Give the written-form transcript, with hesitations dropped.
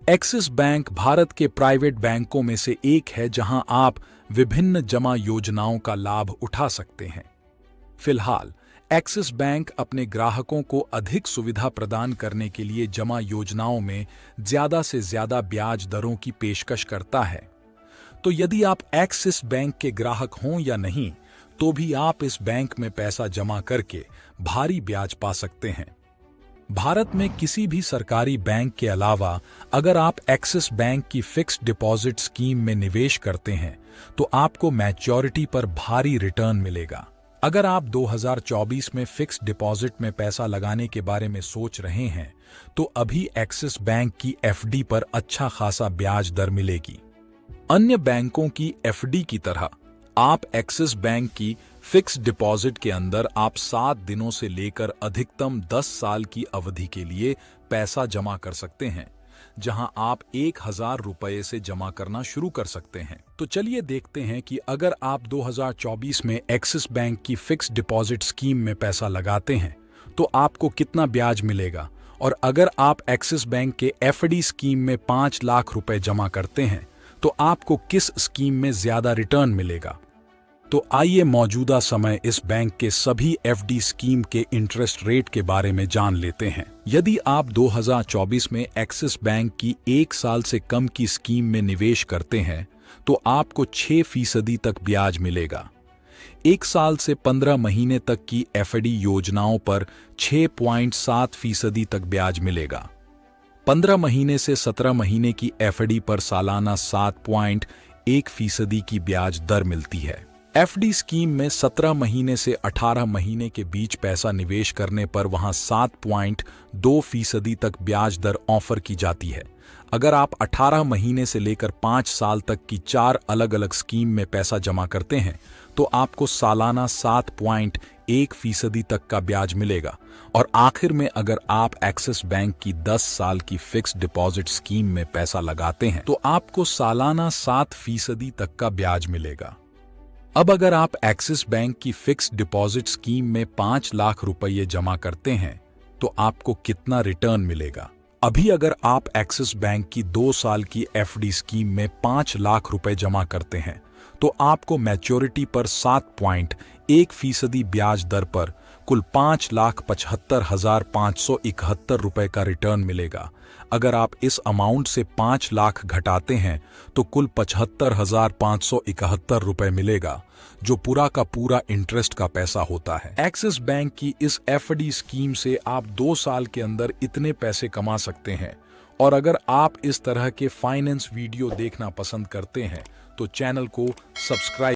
Axis bank Bharat के private बैंकों में से एक है जहां आप विभिन्न जमा योजनाओं का लाभ उठा सकते हैं। फिलहाल एक्सिस बैंक अपने ग्राहकों को अधिक सुविधा प्रदान करने के लिए जमा योजनाओं में ज्यादा से ज्यादा ब्याज दरों की पेशकश करता है। तो यदि आप एक्सिस बैंक के ग्राहक हों या नहीं, तो भी आप इस बैंक में पैसा जमा करके भारी ब्याज पा सकते हैं। भारत में किसी भी सरकारी बैंक के अलावा अगर आप एक्सिस बैंक की फिक्स्ड डिपॉजिट स्कीम में निवेश करते हैं तो आपको मैच्योरिटी पर भारी रिटर्न मिलेगा। अगर आप 2024 में फिक्स्ड डिपॉजिट में पैसा लगाने के बारे में सोच रहे हैं तो अभी एक्सिस बैंक की एफडी पर अच्छा खासा ब्याज दर मिलेगी। अन्य बैंकों की एफडी की तरह आप एक्सिस बैंक की फिक्स डिपॉजिट के अंदर आप 7 दिनों से लेकर अधिकतम 10 साल की अवधि के लिए पैसा जमा कर सकते हैं, जहां आप 1000 रुपये से जमा करना शुरू कर सकते हैं। तो चलिए देखते हैं कि अगर आप 2024 में एक्सिस बैंक की फिक्स डिपॉजिट स्कीम में पैसा लगाते हैं तो आपको कितना ब्याज मिलेगा, और अगर आप एक्सिस बैंक के एफडी स्कीम में 5 लाख रुपए जमा करते हैं तो आपको किस स्कीम में ज्यादा रिटर्न मिलेगा। तो आइए मौजूदा समय इस बैंक के सभी एफडी स्कीम के इंटरेस्ट रेट के बारे में जान लेते हैं। यदि आप 2024 में एक्सिस बैंक की 1 साल से कम की स्कीम में निवेश करते हैं तो आपको 6% तक ब्याज मिलेगा। 1 साल से 15 महीने तक की एफडी योजनाओं पर 6.7% तक ब्याज मिलेगा। 15 महीने से 17 महीने की एफडी पर सालाना 7.1% की ब्याज दर मिलती है। एफडी स्कीम में 17 महीने से 18 महीने के बीच पैसा निवेश करने पर वहां 7.2% तक ब्याज दर ऑफर की जाती है। अगर आप 18 महीने से लेकर 5 साल तक की 4 अलग अलग स्कीम में पैसा जमा करते हैं तो आपको सालाना 7.1% तक का ब्याज मिलेगा। और आखिर में अगर आप एक्सिस बैंक की 10 साल की फिक्स्ड डिपॉजिट स्कीम में पैसा लगाते हैं तो आपको सालाना 7% तक का ब्याज मिलेगा। अब अगर आप एक्सिस बैंक की फिक्स्ड डिपॉजिट स्कीम में 5 लाख रुपये जमा करते हैं तो आपको कितना रिटर्न मिलेगा। अभी अगर आप एक्सिस बैंक की 2 साल की एफडी स्कीम में 5 लाख रुपए जमा करते हैं तो आपको मैच्योरिटी पर 7.1% ब्याज दर पर कुल 5,75,571 रुपए का रिटर्न मिलेगा। अगर आप इस अमाउंट से 5 लाख घटाते हैं तो कुल 75,571 रुपए मिलेगा, जो पूरा का पूरा इंटरेस्ट का पैसा होता है। एक्सिस बैंक की इस एफडी स्कीम से आप 2 साल के अंदर इतने पैसे कमा सकते हैं। और अगर आप इस तरह के फाइनेंस वीडियो देखना पसंद करते हैं तो चैनल को सब्सक्राइब